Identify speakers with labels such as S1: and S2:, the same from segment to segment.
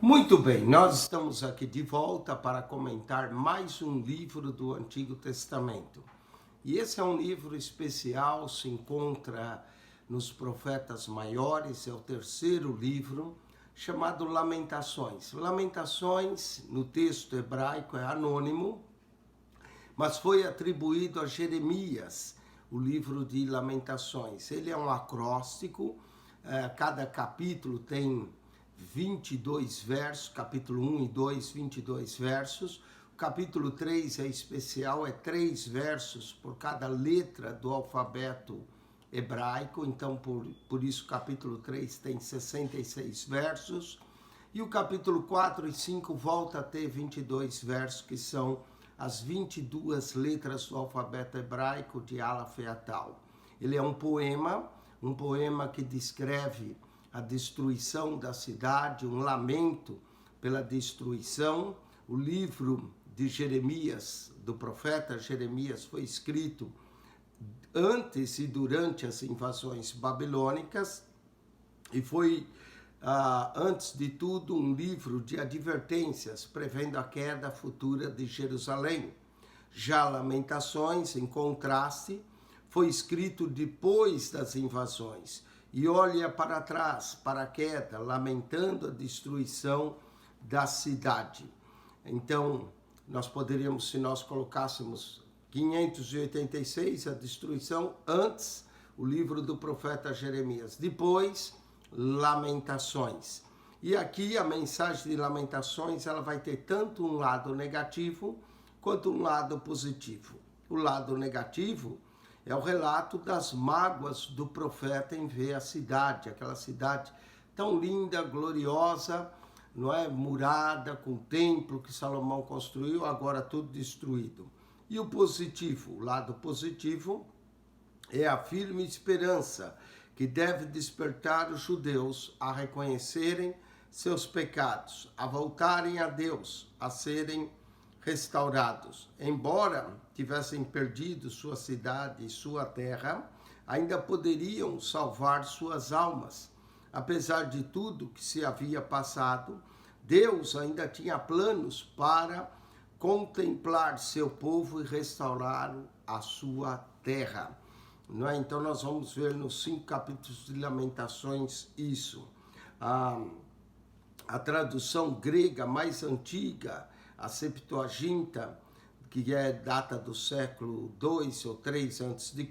S1: Muito bem, nós estamos aqui de volta para comentar mais um livro do Antigo Testamento. E esse é um livro especial, se encontra nos Profetas Maiores, é o terceiro livro, chamado Lamentações. Lamentações, no texto hebraico, é anônimo, mas foi atribuído a Jeremias, o livro de Lamentações. Ele é um acróstico, cada capítulo tem 22 versos, capítulo 1 e 2, 22 versos. O capítulo 3 é especial, é 3 versos por cada letra do alfabeto hebraico, então por isso o capítulo 3 tem 66 versos. E o capítulo 4 e 5 volta a ter 22 versos, que são as 22 letras do alfabeto hebraico de Aleph a Tal. Ele é um poema que descreve a destruição da cidade, um lamento pela destruição. O livro de Jeremias, do profeta Jeremias, foi escrito antes e durante as invasões babilônicas e foi, antes de tudo, um livro de advertências prevendo a queda futura de Jerusalém. Já Lamentações, em contraste, foi escrito depois das invasões e olha para trás, para a queda, lamentando a destruição da cidade. Então, nós poderíamos, se nós colocássemos 586, a destruição, antes o livro do profeta Jeremias, depois Lamentações. E aqui a mensagem de Lamentações, ela vai ter tanto um lado negativo quanto um lado positivo. O lado negativo é o relato das mágoas do profeta em ver a cidade, aquela cidade tão linda, gloriosa, não é? Murada, com o templo que Salomão construiu, agora tudo destruído. E o positivo, o lado positivo é a firme esperança que deve despertar os judeus a reconhecerem seus pecados, a voltarem a Deus, a serem restaurados. Embora tivessem perdido sua cidade e sua terra, ainda poderiam salvar suas almas. Apesar de tudo que se havia passado, Deus ainda tinha planos para contemplar seu povo e restaurar a sua terra. Não é? Então nós vamos ver nos 5 capítulos de Lamentações isso. A tradução grega mais antiga, a Septuaginta, que é data do século 2 ou 3 a.C.,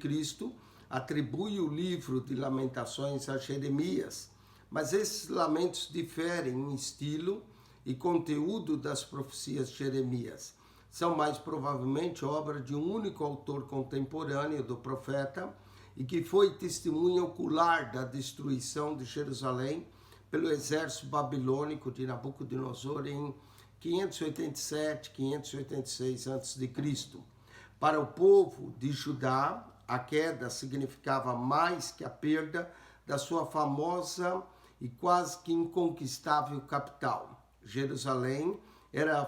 S1: atribui o livro de Lamentações a Jeremias, mas esses lamentos diferem em estilo e conteúdo das profecias de Jeremias. São mais provavelmente obra de um único autor contemporâneo do profeta e que foi testemunha ocular da destruição de Jerusalém pelo exército babilônico de Nabucodonosor em 587, 586 a.C. Para o povo de Judá, a queda significava mais que a perda da sua famosa e quase que inconquistável capital. Jerusalém era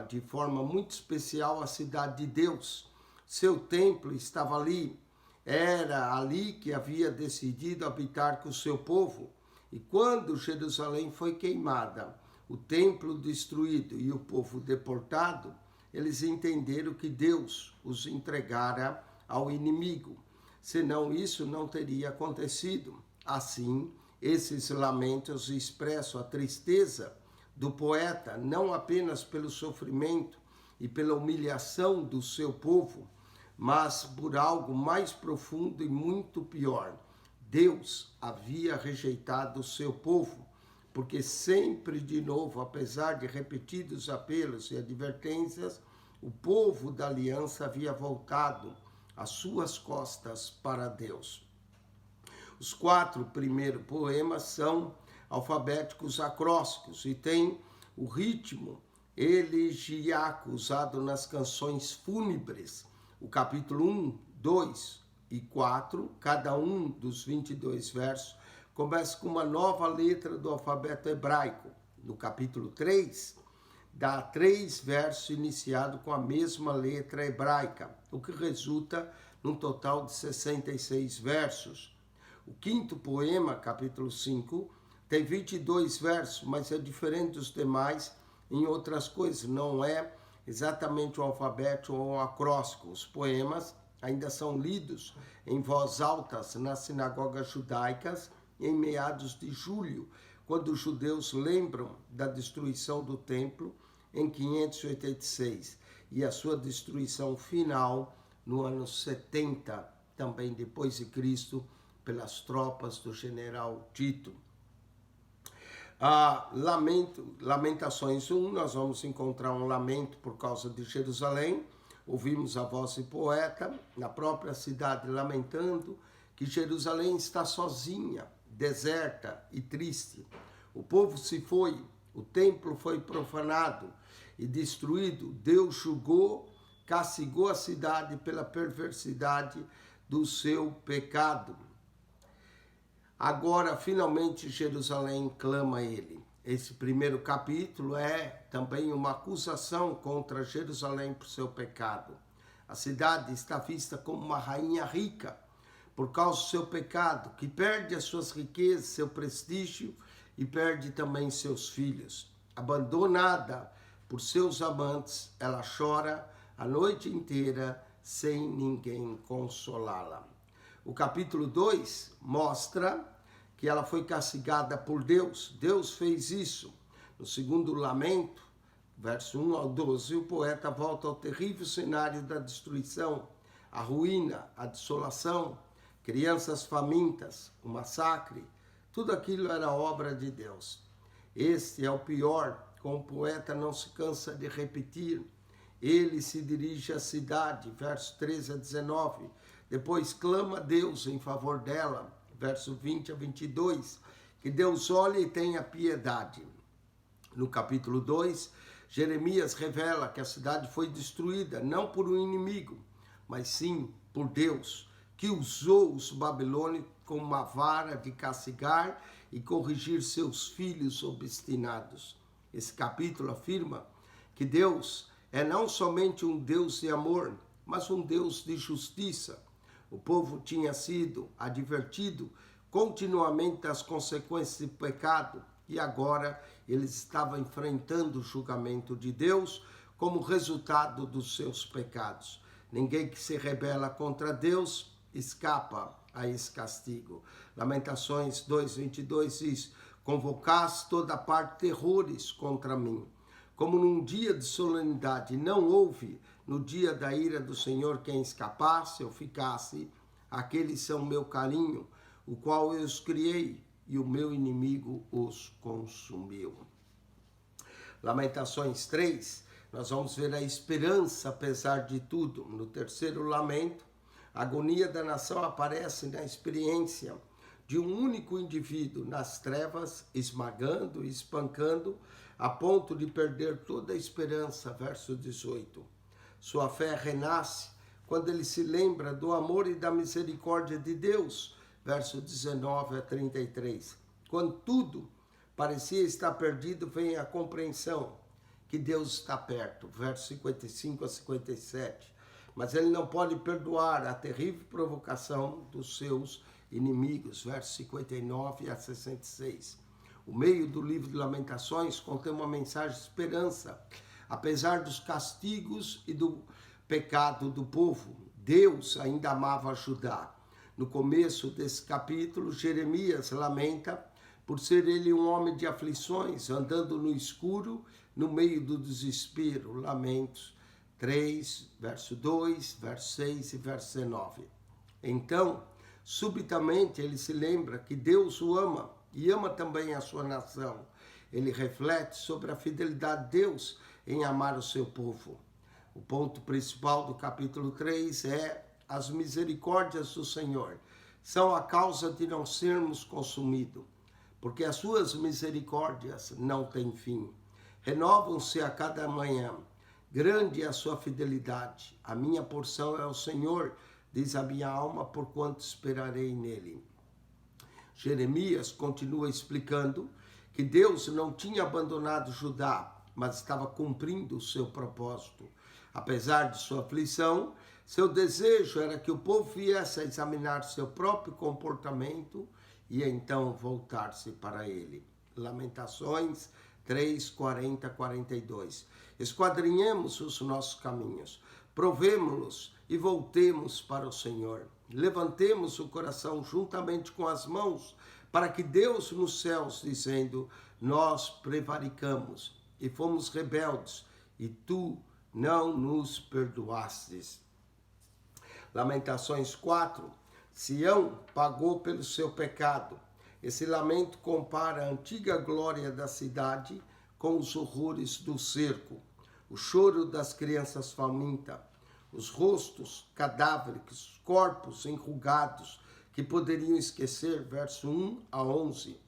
S1: de forma muito especial a cidade de Deus. Seu templo estava ali. Era ali que havia decidido habitar com o seu povo. E quando Jerusalém foi queimada, o templo destruído e o povo deportado, eles entenderam que Deus os entregara ao inimigo. Senão isso não teria acontecido. Assim, esses lamentos expressam a tristeza do poeta, não apenas pelo sofrimento e pela humilhação do seu povo, mas por algo mais profundo e muito pior. Deus havia rejeitado o seu povo, porque sempre de novo, apesar de repetidos apelos e advertências, o povo da aliança havia voltado as suas costas para Deus. Os 4 primeiros poemas são alfabéticos acrósticos e tem o ritmo elegiaco usado nas canções fúnebres. O capítulo 1, 2 e 4, cada um dos 22 versos, começa com uma nova letra do alfabeto hebraico. No capítulo 3, dá 3 versos iniciados com a mesma letra hebraica, o que resulta num total de 66 versos. O 5º poema, capítulo 5, tem 22 versos, mas é diferente dos demais em outras coisas. Não é exatamente o alfabeto ou o acróstico. Os poemas ainda são lidos em voz alta nas sinagogas judaicas em meados de julho, quando os judeus lembram da destruição do templo em 586 e a sua destruição final no ano 70, também depois de Cristo, pelas tropas do general Tito. Lamentações 1, nós vamos encontrar um lamento por causa de Jerusalém. Ouvimos a voz do poeta na própria cidade lamentando que Jerusalém está sozinha, deserta e triste. O povo se foi, o templo foi profanado e destruído. Deus julgou, castigou a cidade pela perversidade do seu pecado. Agora, finalmente, Jerusalém clama a ele. Esse primeiro capítulo é também uma acusação contra Jerusalém por seu pecado. A cidade está vista como uma rainha rica por causa do seu pecado, que perde as suas riquezas, seu prestígio e perde também seus filhos. Abandonada por seus amantes, ela chora a noite inteira sem ninguém consolá-la. O capítulo 2 mostra que ela foi castigada por Deus. Deus fez isso. No segundo lamento, verso 1 ao 12, o poeta volta ao terrível cenário da destruição, a ruína, a desolação, crianças famintas, o massacre. Tudo aquilo era obra de Deus. Este é o pior, como o poeta não se cansa de repetir. Ele se dirige à cidade, verso 13 a 19, depois clama a Deus em favor dela, verso 20 a 22, que Deus olhe e tenha piedade. No capítulo 2, Jeremias revela que a cidade foi destruída, não por um inimigo, mas sim por Deus, que usou os babilônicos como uma vara de castigar e corrigir seus filhos obstinados. Esse capítulo afirma que Deus é não somente um Deus de amor, mas um Deus de justiça. O povo tinha sido advertido continuamente das consequências do pecado e agora eles estavam enfrentando o julgamento de Deus como resultado dos seus pecados. Ninguém que se rebela contra Deus escapa a esse castigo. Lamentações 2:22 diz: convocaste toda parte terrores contra mim. Como num dia de solenidade não houve no dia da ira do Senhor quem escapasse ou ficasse, aqueles são meu carinho, o qual eu os criei, e o meu inimigo os consumiu. Lamentações 3, nós vamos ver a esperança apesar de tudo. No terceiro lamento, a agonia da nação aparece na experiência de um único indivíduo nas trevas, esmagando e espancando, a ponto de perder toda a esperança, verso 18. Sua fé renasce quando ele se lembra do amor e da misericórdia de Deus, verso 19 a 33. Quando tudo parecia estar perdido, vem a compreensão que Deus está perto, verso 55 a 57. Mas ele não pode perdoar a terrível provocação dos seus inimigos, verso 59 a 66. O meio do livro de Lamentações contém uma mensagem de esperança. Apesar dos castigos e do pecado do povo, Deus ainda amava Judá. No começo desse capítulo, Jeremias lamenta por ser ele um homem de aflições, andando no escuro, no meio do desespero. Lamentos 3, verso 2, verso 6 e verso 19. Então, subitamente ele se lembra que Deus o ama e ama também a sua nação. Ele reflete sobre a fidelidade de Deus em amar o seu povo. O ponto principal do capítulo 3 é as misericórdias do Senhor. São a causa de não sermos consumidos, porque as suas misericórdias não têm fim. Renovam-se a cada manhã. Grande é a sua fidelidade. A minha porção é o Senhor, diz a minha alma, porquanto esperarei nele. Jeremias continua explicando que Deus não tinha abandonado Judá, mas estava cumprindo o seu propósito. Apesar de sua aflição, seu desejo era que o povo viesse a examinar seu próprio comportamento e então voltar-se para ele. Lamentações 3, 40, 42. Esquadrinhemos os nossos caminhos, provemo-los e voltemos para o Senhor. Levantemos o coração juntamente com as mãos, para que Deus nos céus, dizendo, nós prevaricamos e fomos rebeldes, e tu não nos perdoastes. Lamentações 4, Sião pagou pelo seu pecado. Esse lamento compara a antiga glória da cidade com os horrores do cerco, o choro das crianças famintas, os rostos cadávéricos, corpos enrugados, que poderiam esquecer, verso 1 a 11.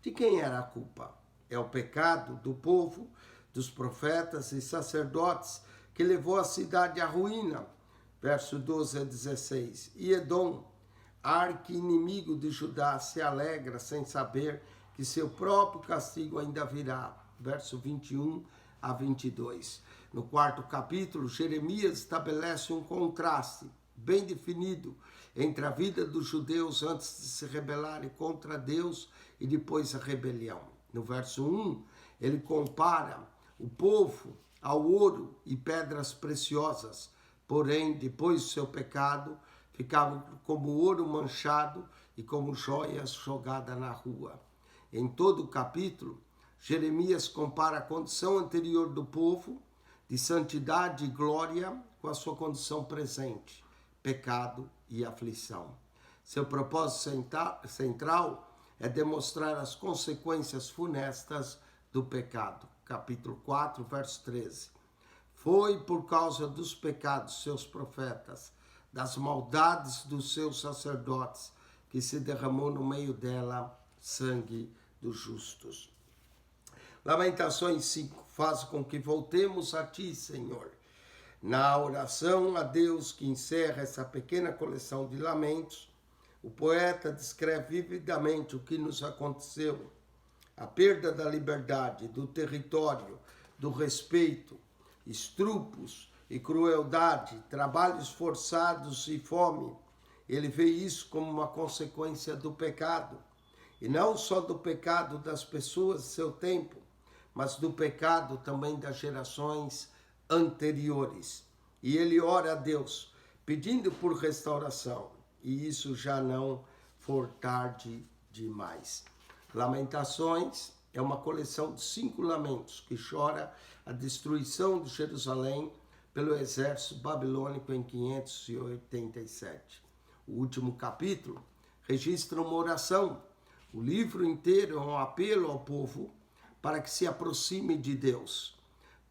S1: De quem era a culpa? É o pecado do povo, dos profetas e sacerdotes, que levou a cidade à ruína, verso 12 a 16. E Edom, arqui-inimigo de Judá, se alegra sem saber que seu próprio castigo ainda virá, verso 21 a 22. No quarto capítulo, Jeremias estabelece um contraste bem definido entre a vida dos judeus antes de se rebelarem contra Deus e depois a rebelião. No verso 1, ele compara o povo ao ouro e pedras preciosas, porém, depois do seu pecado, ficavam como ouro manchado e como joias jogadas na rua. Em todo o capítulo, Jeremias compara a condição anterior do povo, de santidade e glória, com a sua condição presente, pecado e aflição. Seu propósito central é demonstrar as consequências funestas do pecado. Capítulo 4, verso 13. Foi por causa dos pecados de seus profetas, das maldades dos seus sacerdotes, que se derramou no meio dela sangue dos justos. Lamentações 5, faz com que voltemos a ti, Senhor. Na oração a Deus que encerra essa pequena coleção de lamentos, o poeta descreve vividamente o que nos aconteceu, a perda da liberdade, do território, do respeito, estrupos e crueldade, trabalhos forçados e fome. Ele vê isso como uma consequência do pecado, e não só do pecado das pessoas de seu tempo, mas do pecado também das gerações anteriores. E ele ora a Deus, pedindo por restauração, e isso já não for tarde demais. Lamentações é uma coleção de 5 lamentos que chora a destruição de Jerusalém pelo exército babilônico em 587. O último capítulo registra uma oração. O livro inteiro é um apelo ao povo para que se aproxime de Deus,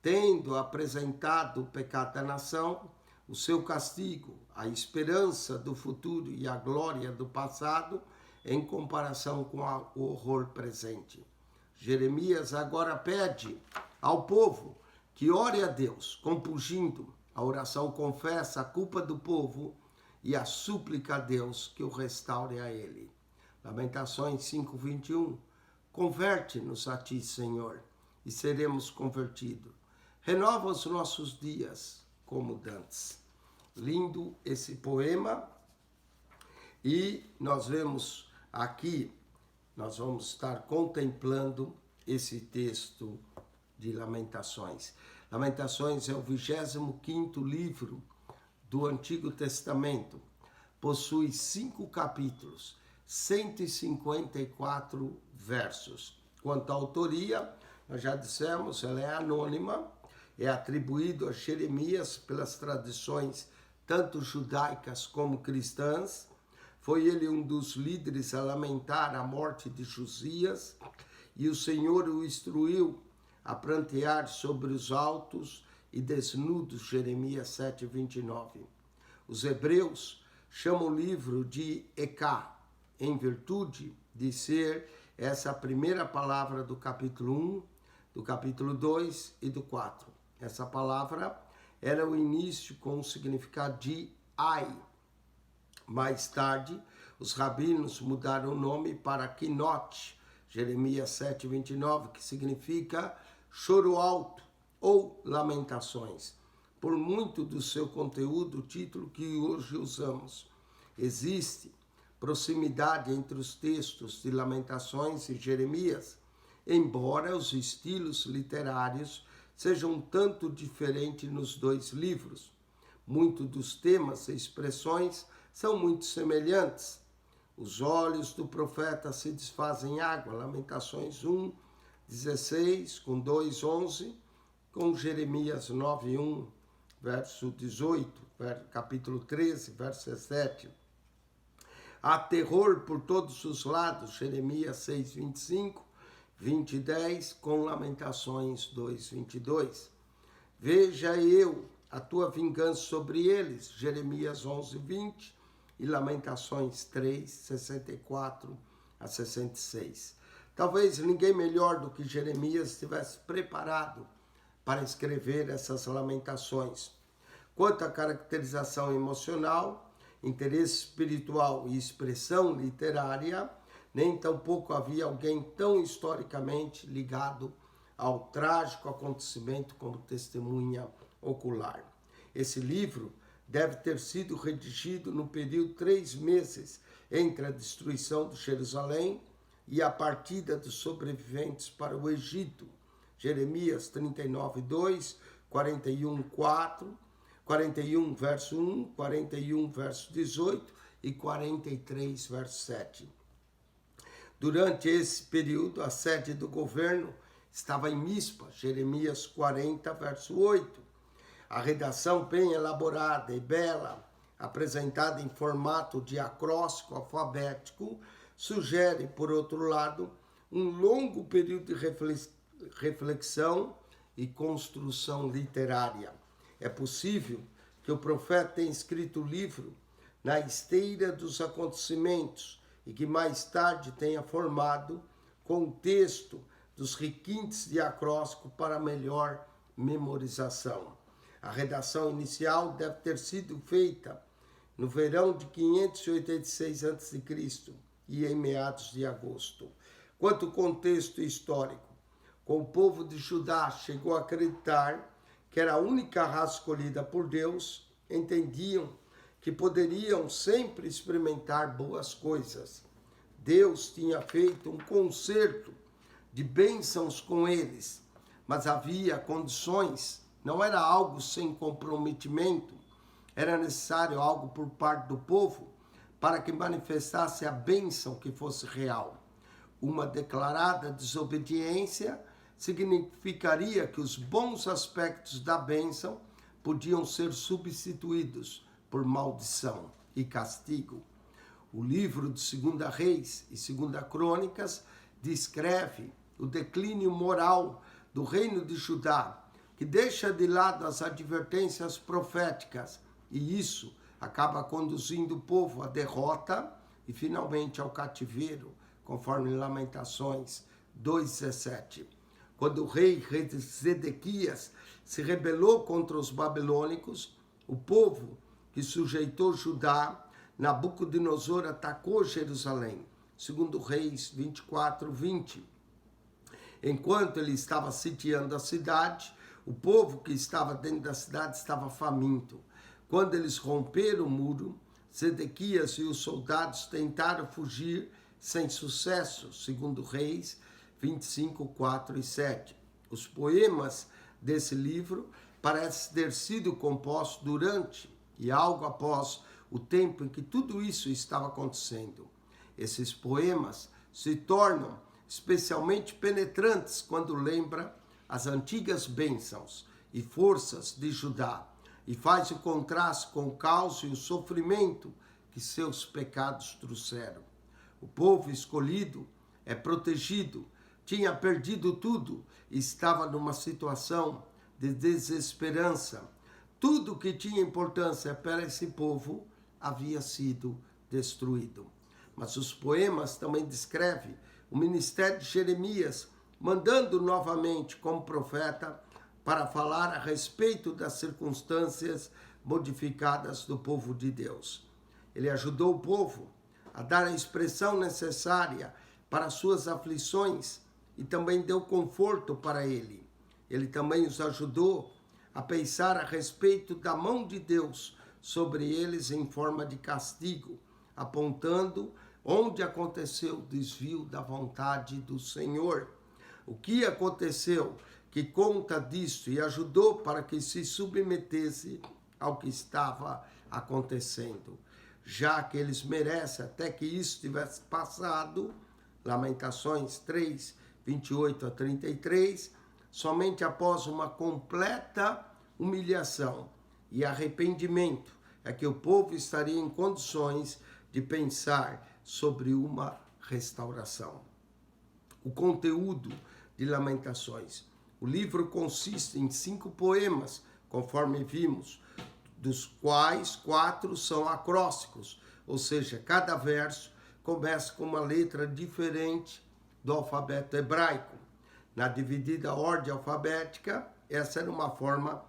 S1: tendo apresentado o pecado da nação, o seu castigo, a esperança do futuro e a glória do passado, em comparação com o horror presente. Jeremias agora pede ao povo que ore a Deus, compungindo. A oração confessa a culpa do povo e a súplica a Deus que o restaure a ele. Lamentações 5:21. Converte-nos a ti, Senhor, e seremos convertidos. Renova os nossos dias como dantes. Lindo esse poema. E nós vemos aqui, nós vamos estar contemplando esse texto de Lamentações. Lamentações é o 25º livro do Antigo Testamento. Possui 5 capítulos, 154 versos. Quanto à autoria, nós já dissemos, ela é anônima, é atribuído a Jeremias pelas tradições tanto judaicas como cristãs. Foi ele um dos líderes a lamentar a morte de Josias, e o Senhor o instruiu a prantear sobre os altos e desnudos, Jeremias 7:29. Os hebreus chamam o livro de Ecá, em virtude de ser essa a primeira palavra do capítulo 1, do capítulo 2 e do 4. Essa palavra era o início com o significado de ai. Mais tarde, os rabinos mudaram o nome para Quinote, Jeremias 7:29, que significa choro alto ou lamentações. Por muito do seu conteúdo, o título que hoje usamos. Existe proximidade entre os textos de Lamentações e Jeremias, embora os estilos literários sejam um tanto diferentes nos dois livros. Muitos dos temas e expressões são muito semelhantes. Os olhos do profeta se desfazem em água, Lamentações 1, 16, com 2, 11, com Jeremias 9, 1, verso 18, capítulo 13, verso 17. Há terror por todos os lados, Jeremias 6, 25, 20 e 10, com Lamentações 2, 22. Veja eu a tua vingança sobre eles, Jeremias 11, 20 e Lamentações 3, 64 a 66. Talvez ninguém melhor do que Jeremias estivesse preparado para escrever essas lamentações. Quanto à caracterização emocional, interesse espiritual e expressão literária, nem tampouco havia alguém tão historicamente ligado ao trágico acontecimento como testemunha ocular. Esse livro deve ter sido redigido no período de 3 meses entre a destruição de Jerusalém e a partida dos sobreviventes para o Egito. Jeremias 39, 2, 41, 4, 41, verso 1, 41, verso 18 e 43, verso 7. Durante esse período, a sede do governo estava em Mispa, Jeremias 40, verso 8. A redação bem elaborada e bela, apresentada em formato de acróstico alfabético, sugere, por outro lado, um longo período de reflexão e construção literária. É possível que o profeta tenha escrito o livro na esteira dos acontecimentos e que mais tarde tenha formado contexto dos requintes de acróstico para melhor memorização. A redação inicial deve ter sido feita no verão de 586 a.C. e em meados de agosto. Quanto ao contexto histórico, com o povo de Judá chegou a acreditar que era a única raça escolhida por Deus, entendiam que poderiam sempre experimentar boas coisas. Deus tinha feito um concerto de bênçãos com eles, mas havia condições, não era algo sem comprometimento, era necessário algo por parte do povo para que manifestasse a bênção que fosse real. Uma declarada desobediência significaria que os bons aspectos da bênção podiam ser substituídos por maldição e castigo. O livro de 2 Reis e 2 Crônicas descreve o declínio moral do reino de Judá, que deixa de lado as advertências proféticas, e isso acaba conduzindo o povo à derrota e finalmente ao cativeiro, conforme Lamentações 2,17. Quando o rei Zedequias se rebelou contra os babilônicos, o povo que sujeitou Judá, Nabucodonosor atacou Jerusalém, segundo Reis 24, 20. Enquanto ele estava sitiando a cidade, o povo que estava dentro da cidade estava faminto. Quando eles romperam o muro, Zedequias e os soldados tentaram fugir sem sucesso, segundo Reis 25, 4 e 7. Os poemas desse livro parecem ter sido compostos durante e algo após o tempo em que tudo isso estava acontecendo. Esses poemas se tornam especialmente penetrantes quando lembra as antigas bênçãos e forças de Judá e faz o contraste com o caos e o sofrimento que seus pecados trouxeram. O povo escolhido é protegido, tinha perdido tudo e estava numa situação de desesperança. Tudo que tinha importância para esse povo havia sido destruído. Mas os poemas também descrevem o ministério de Jeremias, mandando novamente como profeta para falar a respeito das circunstâncias modificadas do povo de Deus. Ele ajudou o povo a dar a expressão necessária para suas aflições e também deu conforto para ele. Ele também os ajudou a pensar a respeito da mão de Deus sobre eles em forma de castigo, apontando onde aconteceu o desvio da vontade do Senhor. O que aconteceu que conta disto e ajudou para que se submetesse ao que estava acontecendo, já que eles merecem até que isso tivesse passado. Lamentações 3, 28 a 33, somente após uma completa humilhação e arrependimento é que o povo estaria em condições de pensar sobre uma restauração. O conteúdo de Lamentações. O livro consiste em 5 poemas, conforme vimos, dos quais 4 são acrósticos, ou seja, cada verso começa com uma letra diferente do alfabeto hebraico. Na dividida ordem alfabética, essa era uma forma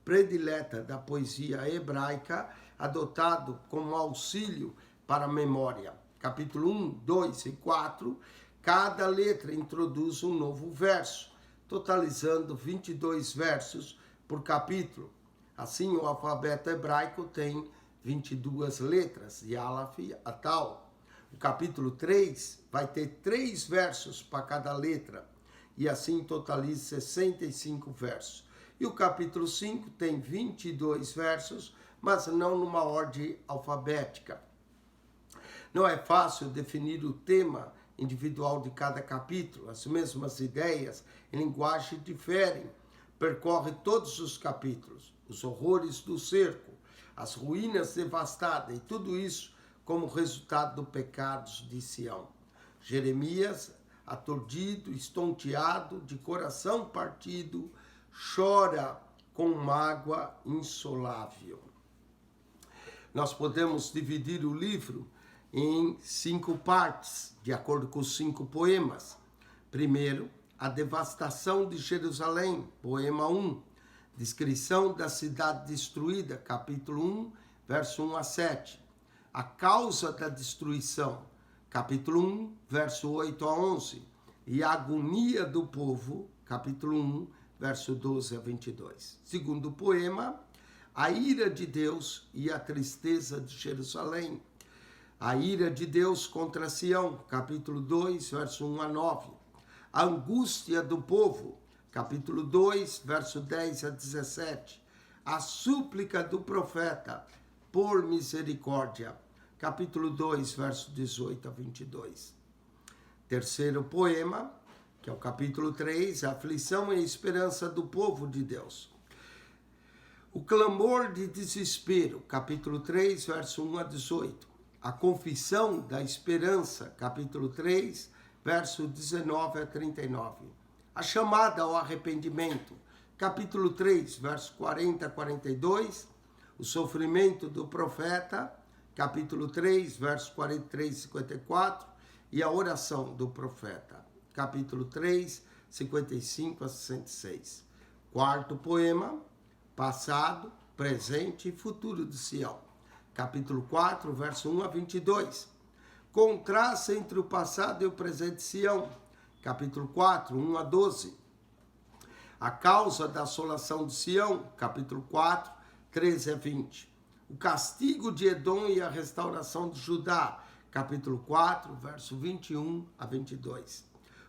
S1: predileta da poesia hebraica, adotado como auxílio para a memória. Capítulo 1, 2 e 4, cada letra introduz um novo verso, totalizando 22 versos por capítulo. Assim, o alfabeto hebraico tem 22 letras, de Aleph a Tal. O capítulo 3 vai ter 3 versos para cada letra, e assim totaliza 65 versos. E o capítulo 5 tem 22 versos, mas não numa ordem alfabética. Não é fácil definir o tema individual de cada capítulo. As mesmas ideias em linguagem diferem. Percorre todos os capítulos, os horrores do cerco, as ruínas devastadas e tudo isso como resultado do pecado de Sião. Jeremias, aturdido, estonteado, de coração partido, chora com mágoa insolável. Nós podemos dividir o livro em 5 partes, de acordo com os 5 poemas. Primeiro, a devastação de Jerusalém, poema 1. Descrição da cidade destruída, capítulo 1, verso 1 a 7. A causa da destruição, capítulo 1, verso 8 a 11. E a agonia do povo, capítulo 1, verso 12 a 22. Segundo poema, a ira de Deus e a tristeza de Jerusalém. A ira de Deus contra Sião, capítulo 2, verso 1 a 9. A angústia do povo, capítulo 2, verso 10 a 17. A súplica do profeta, por misericórdia, capítulo 2, verso 18 a 22. Terceiro poema, que é o capítulo 3, a aflição e a esperança do povo de Deus. O clamor de desespero, capítulo 3, verso 1 a 18. A confissão da esperança, capítulo 3, verso 19 a 39. A chamada ao arrependimento, capítulo 3, verso 40 a 42. O sofrimento do profeta, capítulo 3, verso 43 e 54. E a oração do profeta, capítulo 3, 55 a 66. Quarto poema, passado, presente e futuro de Sião. Capítulo 4, verso 1 a 22. Contraste entre o passado e o presente de Sião. Capítulo 4, 1 a 12. A causa da assolação de Sião. Capítulo 4, 13 a 20. O castigo de Edom e a restauração de Judá. Capítulo 4, verso 21 a 22.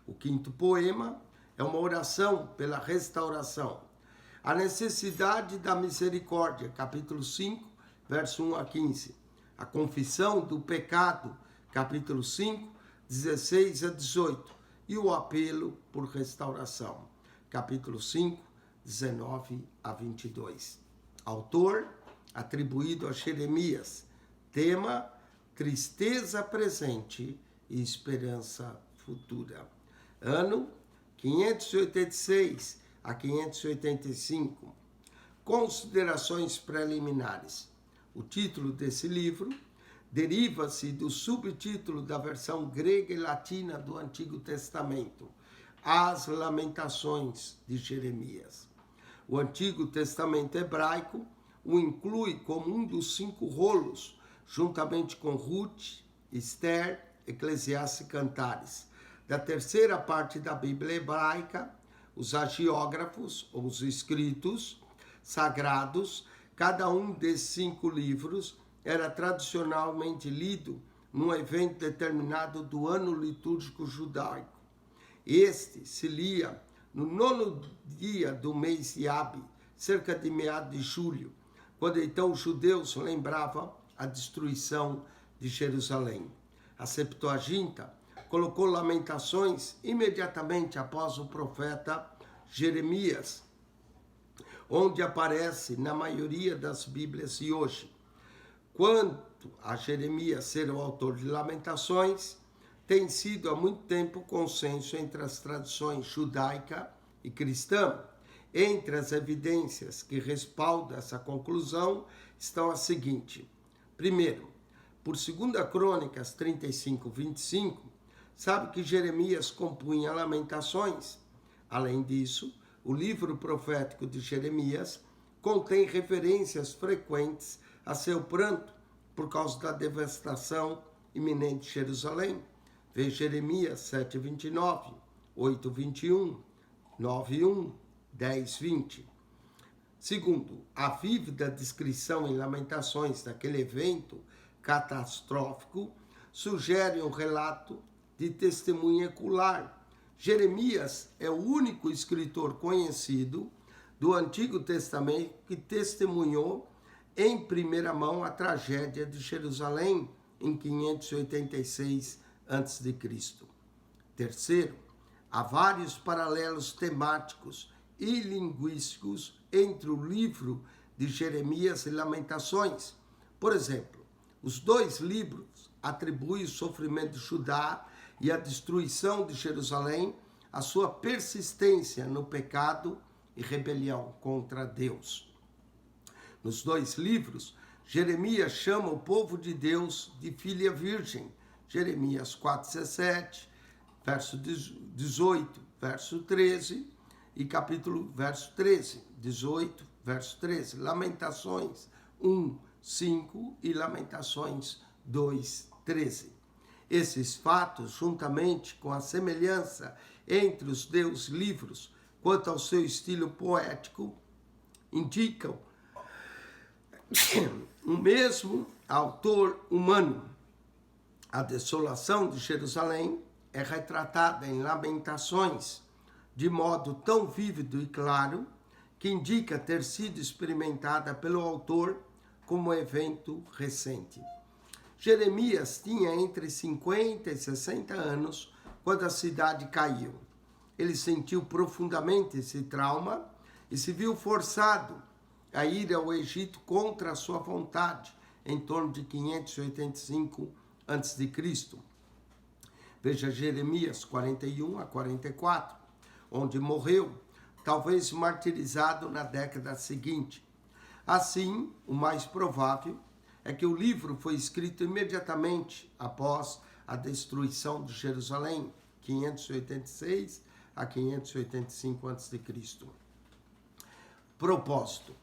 S1: O quinto poema é uma oração pela restauração. A necessidade da misericórdia. Capítulo 5, verso 1 a 15. A confissão do pecado. Capítulo 5, 16 a 18. E o apelo por restauração. Capítulo 5, 19 a 22. Autor atribuído a Jeremias. Tema: tristeza presente e esperança futura. Ano: 586 a 585. Considerações preliminares. O título desse livro deriva-se do subtítulo da versão grega e latina do Antigo Testamento, As Lamentações de Jeremias. O Antigo Testamento hebraico o inclui como um dos 5 rolos, juntamente com Ruth, Esther, Eclesiastes e Cantares. Da terceira parte da Bíblia hebraica, os hagiógrafos, ou os escritos sagrados, cada um desses 5 livros era tradicionalmente lido num evento determinado do ano litúrgico judaico. Este se lia no 9º dia do mês de Abi, cerca de meados de julho, quando então os judeus lembravam a destruição de Jerusalém. A Septuaginta colocou Lamentações imediatamente após o profeta Jeremias, onde aparece na maioria das Bíblias de hoje. Quanto a Jeremias ser o autor de Lamentações, tem sido há muito tempo consenso entre as tradições judaica e cristã. Entre as evidências que respaldam essa conclusão estão as seguintes. Primeiro, por 2 Crônicas 35, 25, sabe que Jeremias compunha Lamentações. Além disso, o livro profético de Jeremias contém referências frequentes a seu pranto por causa da devastação iminente de Jerusalém. Vê Jeremias 7:29, 8:21, 9:1, 10:20. Segundo, a vívida descrição em Lamentações daquele evento catastrófico sugere um relato de testemunha ocular. Jeremias é o único escritor conhecido do Antigo Testamento que testemunhou em primeira mão a tragédia de Jerusalém em 586 a.C. Terceiro, há vários paralelos temáticos e linguísticos entre o livro de Jeremias e Lamentações. Por exemplo, os dois livros atribuem o sofrimento de Judá e a destruição de Jerusalém à sua persistência no pecado e rebelião contra Deus. Nos dois livros, Jeremias chama o povo de Deus de filha virgem, Jeremias 4:17, verso 18, verso 13 e verso 13, 18, verso 13, Lamentações 1:5 e Lamentações 2:13. Esses fatos, juntamente com a semelhança entre os dois livros quanto ao seu estilo poético, indicam o mesmo autor humano. A desolação de Jerusalém é retratada em Lamentações de modo tão vívido e claro que indica ter sido experimentada pelo autor como evento recente. Jeremias tinha entre 50 e 60 anos quando a cidade caiu. Ele sentiu profundamente esse trauma e se viu forçado a ir ao Egito contra a sua vontade, em torno de 585 a.C. Veja Jeremias 41 a 44, onde morreu, talvez martirizado na década seguinte. Assim, o mais provável é que o livro foi escrito imediatamente após a destruição de Jerusalém, 586 a 585 a.C. Propósito.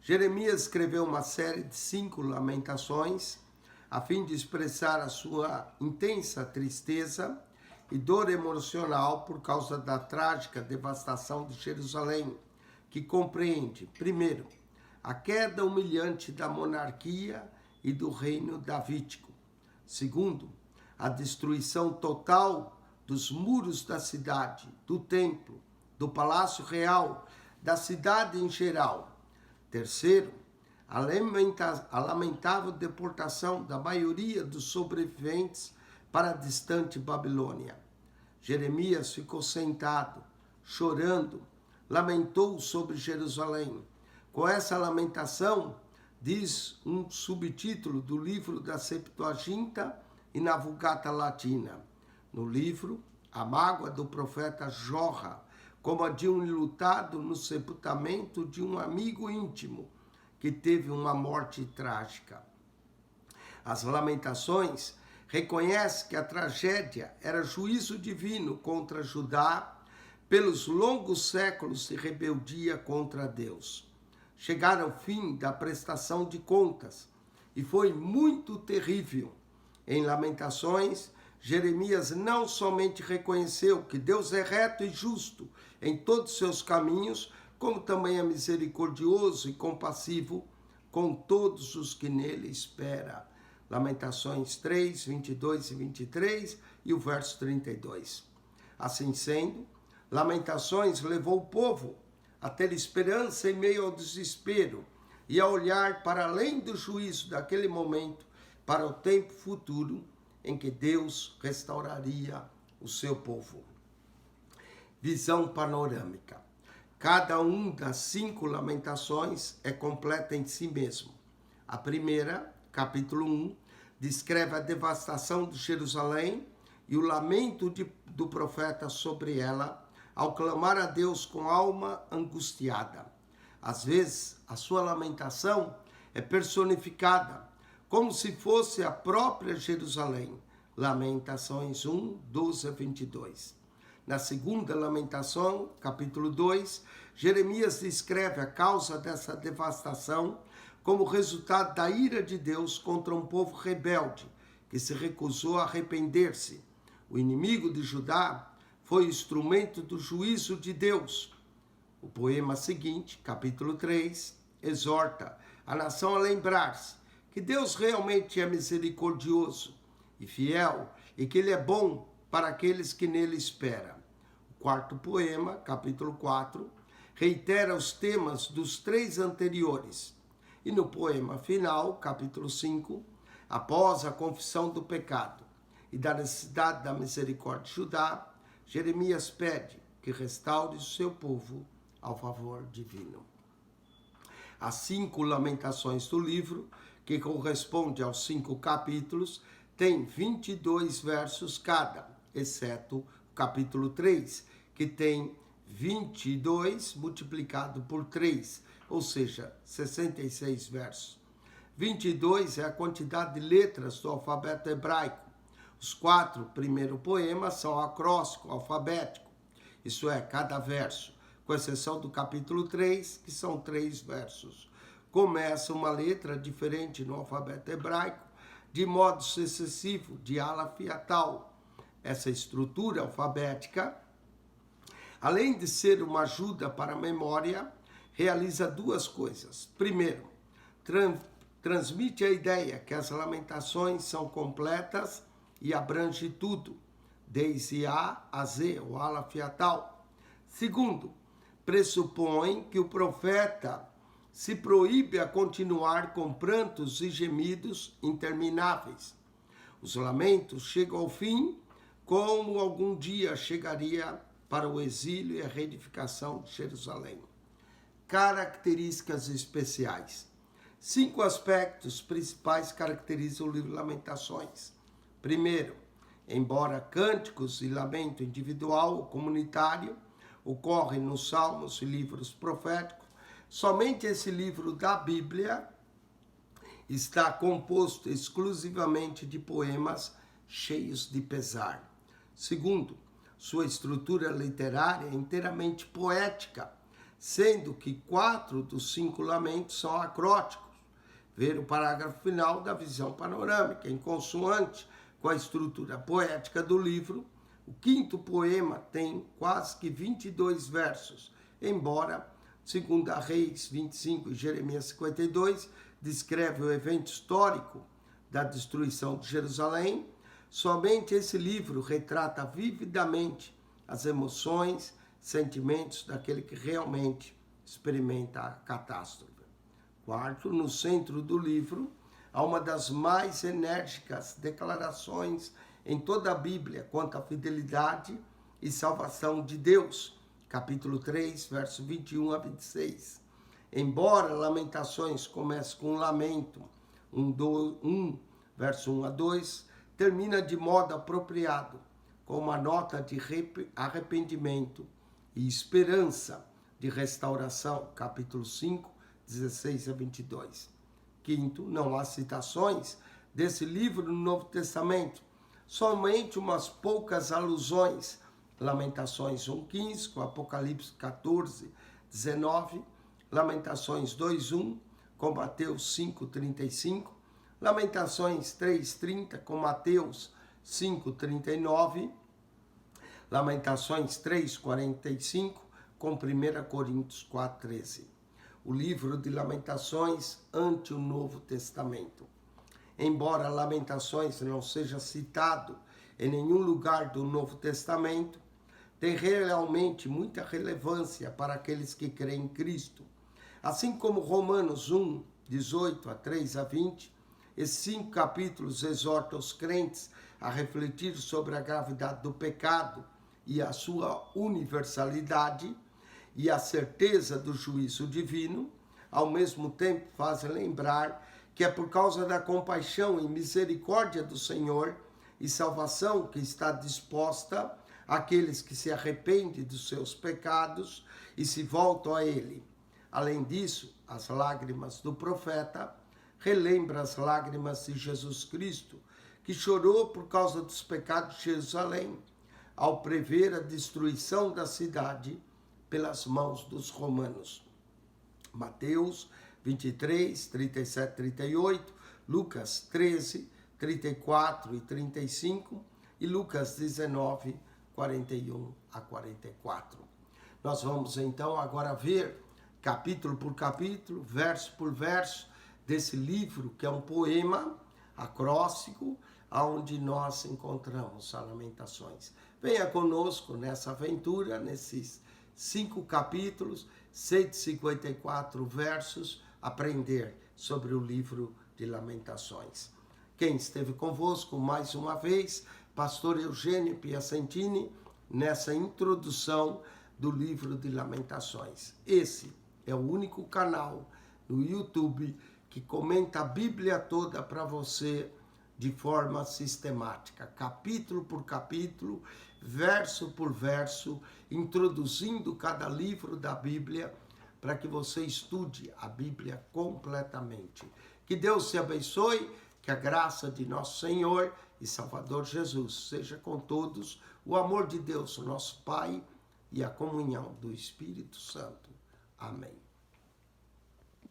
S1: Jeremias escreveu uma série de 5 lamentações a fim de expressar a sua intensa tristeza e dor emocional por causa da trágica devastação de Jerusalém, que compreende, primeiro, a queda humilhante da monarquia e do reino davídico. Segundo, a destruição total dos muros da cidade, do templo, do palácio real, da cidade em geral. Terceiro, a lamentável deportação da maioria dos sobreviventes para a distante Babilônia. Jeremias ficou sentado, chorando, lamentou sobre Jerusalém. Com essa lamentação, diz um subtítulo do livro da Septuaginta e na Vulgata Latina. No livro, a mágoa do profeta jorra, como a de um enlutado no sepultamento de um amigo íntimo que teve uma morte trágica. As Lamentações reconhecem que a tragédia era juízo divino contra Judá pelos longos séculos de rebeldia contra Deus. Chegaram ao fim da prestação de contas e foi muito terrível. Em Lamentações, Jeremias não somente reconheceu que Deus é reto e justo em todos os seus caminhos, como também é misericordioso e compassivo com todos os que nele esperam. Lamentações 3, 22 e 23 e o verso 32. Assim sendo, Lamentações levou o povo a ter esperança em meio ao desespero e a olhar para além do juízo daquele momento para o tempo futuro em que Deus restauraria o seu povo. Visão panorâmica. Cada um das 5 lamentações é completa em si mesmo. A primeira, capítulo 1, descreve a devastação de Jerusalém e o lamento do profeta sobre ela, ao clamar a Deus com alma angustiada. Às vezes, a sua lamentação é personificada, como se fosse a própria Jerusalém. Lamentações 1, 12 a 22. Na segunda lamentação, capítulo 2, Jeremias descreve a causa dessa devastação como resultado da ira de Deus contra um povo rebelde, que se recusou a arrepender-se. O inimigo de Judá foi instrumento do juízo de Deus. O poema seguinte, capítulo 3, exorta a nação a lembrar-se que Deus realmente é misericordioso e fiel e que Ele é bom para aqueles que nele esperam. O quarto poema, capítulo 4, reitera os temas dos 3 anteriores. E no poema final, capítulo 5, após a confissão do pecado e da necessidade da misericórdia de Judá, Jeremias pede que restaure o seu povo ao favor divino. As 5 lamentações do livro, que corresponde aos 5 capítulos, têm 22 versos cada, exceto o capítulo 3, que tem 22 multiplicado por 3, ou seja, 66 versos. 22 é a quantidade de letras do alfabeto hebraico. Os 4 primeiros poemas são acróstico, alfabético, isso é, cada verso, com exceção do capítulo 3, que são 3 versos. Começa uma letra diferente no alfabeto hebraico, de modo sucessivo, de Aleph a Tal. Essa estrutura alfabética, além de ser uma ajuda para a memória, realiza 2 coisas. Primeiro, transmite a ideia que as lamentações são completas e abrange tudo, desde A a Z, ou Aleph a Tal. Segundo, pressupõe que o profeta se proíbe a continuar com prantos e gemidos intermináveis. Os lamentos chegam ao fim, como algum dia chegaria para o exílio e a reedificação de Jerusalém. Características especiais. 5 aspectos principais caracterizam o livro Lamentações. Primeiro, embora cânticos e lamento individual ou comunitário ocorrem nos salmos e livros proféticos, somente esse livro da Bíblia está composto exclusivamente de poemas cheios de pesar. Segundo, sua estrutura literária é inteiramente poética, sendo que 4 dos 5 lamentos são acrósticos. Ver o parágrafo final da visão panorâmica, em consoante com a estrutura poética do livro. O 5º poema tem quase que 22 versos, embora 2 Reis 25 e Jeremias 52 descreve o evento histórico da destruição de Jerusalém. Somente esse livro retrata vividamente as emoções, sentimentos daquele que realmente experimenta a catástrofe. Quarto, no centro do livro, há uma das mais enérgicas declarações em toda a Bíblia quanto à fidelidade e salvação de Deus. Capítulo 3, verso 21 a 26. Embora Lamentações comece com um lamento, 1, verso 1 a 2, termina de modo apropriado, com uma nota de arrependimento e esperança de restauração. Capítulo 5, 16 a 22. Quinto, não há citações desse livro no Novo Testamento, somente umas poucas alusões. Lamentações 1:15, com Apocalipse 14:19, Lamentações 2:1, com Mateus 5:35, Lamentações 3:30, com Mateus 5:39, Lamentações 3:45, com 1 Coríntios 4:13. O livro de Lamentações ante o Novo Testamento. Embora Lamentações não seja citado em nenhum lugar do Novo Testamento, tem realmente muita relevância para aqueles que creem em Cristo. Assim como Romanos 1, 18 a 3 a 20, esses 5 capítulos exortam os crentes a refletir sobre a gravidade do pecado e a sua universalidade e a certeza do juízo divino. Ao mesmo tempo fazem lembrar que é por causa da compaixão e misericórdia do Senhor e salvação que está disposta àqueles que se arrependem dos seus pecados e se voltam a Ele. Além disso, as lágrimas do profeta relembram as lágrimas de Jesus Cristo, que chorou por causa dos pecados de Jerusalém, ao prever a destruição da cidade pelas mãos dos romanos. Mateus 23, 37, 38, Lucas 13, 34 e 35 e Lucas 19, 41 a 44. Nós vamos então agora ver capítulo por capítulo, verso por verso, desse livro que é um poema acróstico, onde nós encontramos as Lamentações. Venha conosco nessa aventura, nesses 5 capítulos, 154 versos, aprender sobre o livro de Lamentações. Quem esteve convosco mais uma vez, pastor Eugênio Piacentini, nessa introdução do livro de Lamentações. Esse é o único canal no YouTube que comenta a Bíblia toda para você de forma sistemática, capítulo por capítulo, verso por verso, introduzindo cada livro da Bíblia para que você estude a Bíblia completamente. Que Deus te abençoe, que a graça de nosso Senhor e Salvador Jesus seja com todos, o amor de Deus, nosso Pai, e a comunhão do Espírito Santo. Amém.